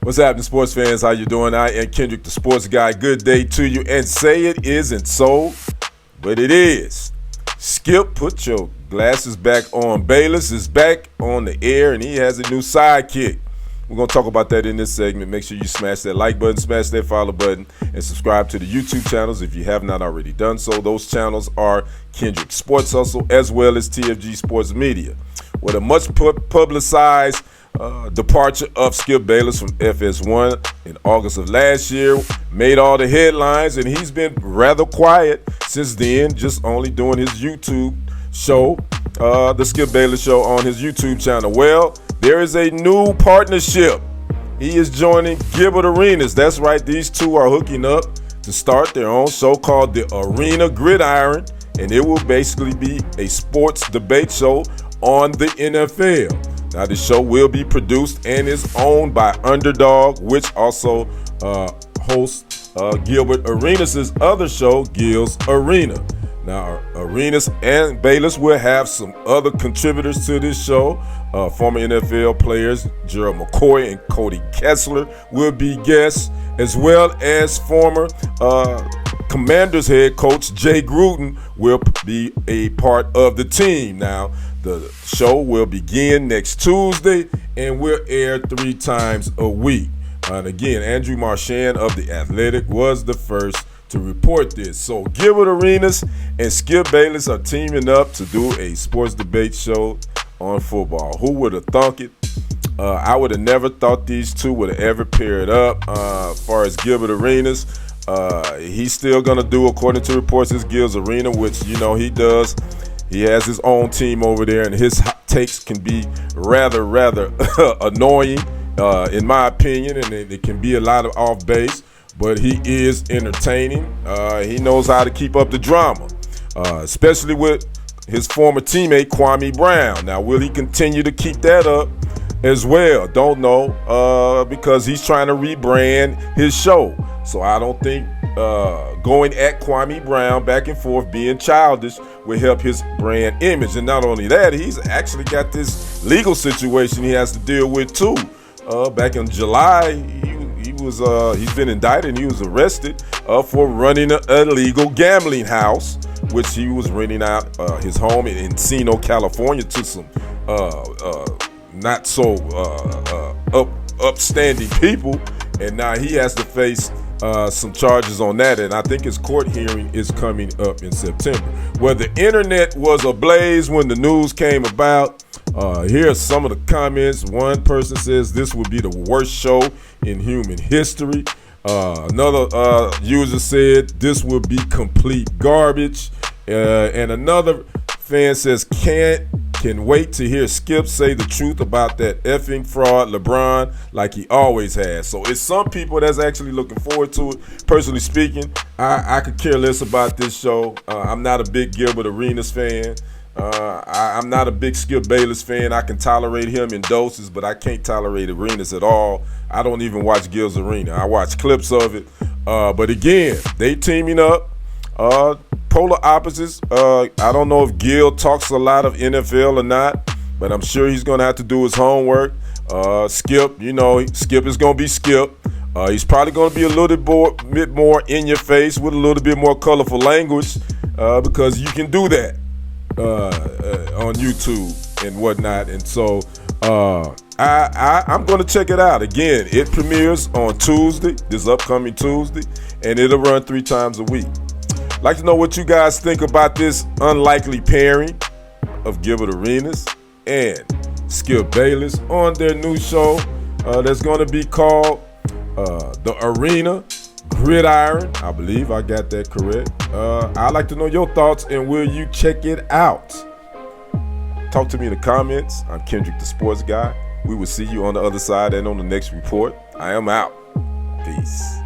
What's happening, sports fans? How you doing? I am Kendrick, the sports guy. Good day to you. And say it isn't so, but it is. Skip, put your glasses back on. Bayless is back on the air, and he has a new sidekick. We're going to talk about that in this segment. Make sure you smash that like button, smash that follow button, and subscribe to the YouTube channels if you have not already done so. Those channels are Kendrick Sports Hustle as well as TFG Sports Media. With a much publicized departure of Skip Bayless from FS1 in August of last year, made all the headlines, and he's been rather quiet since then, just only doing his YouTube show, the Skip Bayless Show on his YouTube channel. Well, there is a new partnership. He is joining Gilbert Arenas. That's right, these two are hooking up to start their own show called the Arena Gridiron, and it will basically be a sports debate show on the NFL. Now, the show will be produced and is owned by Underdog, which also hosts Gilbert Arenas' other show, Gil's Arena. Now, Arenas and Bayless will have some other contributors to this show. Former NFL players Gerald McCoy and Cody Kessler will be guests, as well as former Commanders head coach Jay Gruden will be a part of the team. Now, the show will begin next Tuesday and will air 3 times a week. And again, Andrew Marchand of The Athletic was the first to report this. So Gilbert Arenas and Skip Bayless are teaming up to do a sports debate show on football. Who would have thunk it? I would have never thought these two would have ever paired up. As far as Gilbert Arenas, he's still going to do, according to reports, his Gil's Arena, which, you know, he does. He has his own team over there, and his hot takes can be rather annoying, in my opinion, and it can be a lot of off base, but he is entertaining. He knows how to keep up the drama, especially with his former teammate, Kwame Brown. Now, will he continue to keep that up as well? Don't know, because he's trying to rebrand his show. So I don't think going at Kwame Brown back and forth, being childish, will help his brand image. And not only that, he's actually got this legal situation he has to deal with too. Back in July, he's been indicted and he was arrested for running an illegal gambling house, which he was renting out his home in Encino, California, to some not so upstanding people. And now he has to face some charges on that, and I think his court hearing is coming up in September. Well, the internet was ablaze when the news came about. Here are some of the comments. One person says this would be the worst show in human history. Another user said this would be complete garbage. And another fan says can wait to hear Skip say the truth about that effing fraud LeBron like he always has. So it's some people that's actually looking forward to it. Personally speaking, I could care less about this show. I'm not a big Gilbert Arenas fan. I'm not a big Skip Bayless fan. I can tolerate him in doses, but I can't tolerate Arenas at all. I don't even watch Gil's Arena. I watch clips of it. But again, they teaming up. Polar opposites. I don't know if Gil talks a lot of NFL or not, but I'm sure he's going to have to do his homework. Skip, Skip is going to be Skip. He's probably going to be a little bit more in your face with a little bit more colorful language, because you can do that on YouTube and whatnot. And so I'm going to check it out. Again, it premieres on Tuesday, this upcoming Tuesday, and it'll run 3 times a week. Like to know what you guys think about this unlikely pairing of Gilbert Arenas and Skip Bayless on their new show that's going to be called The Arena Gridiron. I believe I got that correct. I'd like to know your thoughts, and will you check it out? Talk to me in the comments. I'm Kendrick, the sports guy. We will see you on the other side and on the next report. I am out. Peace.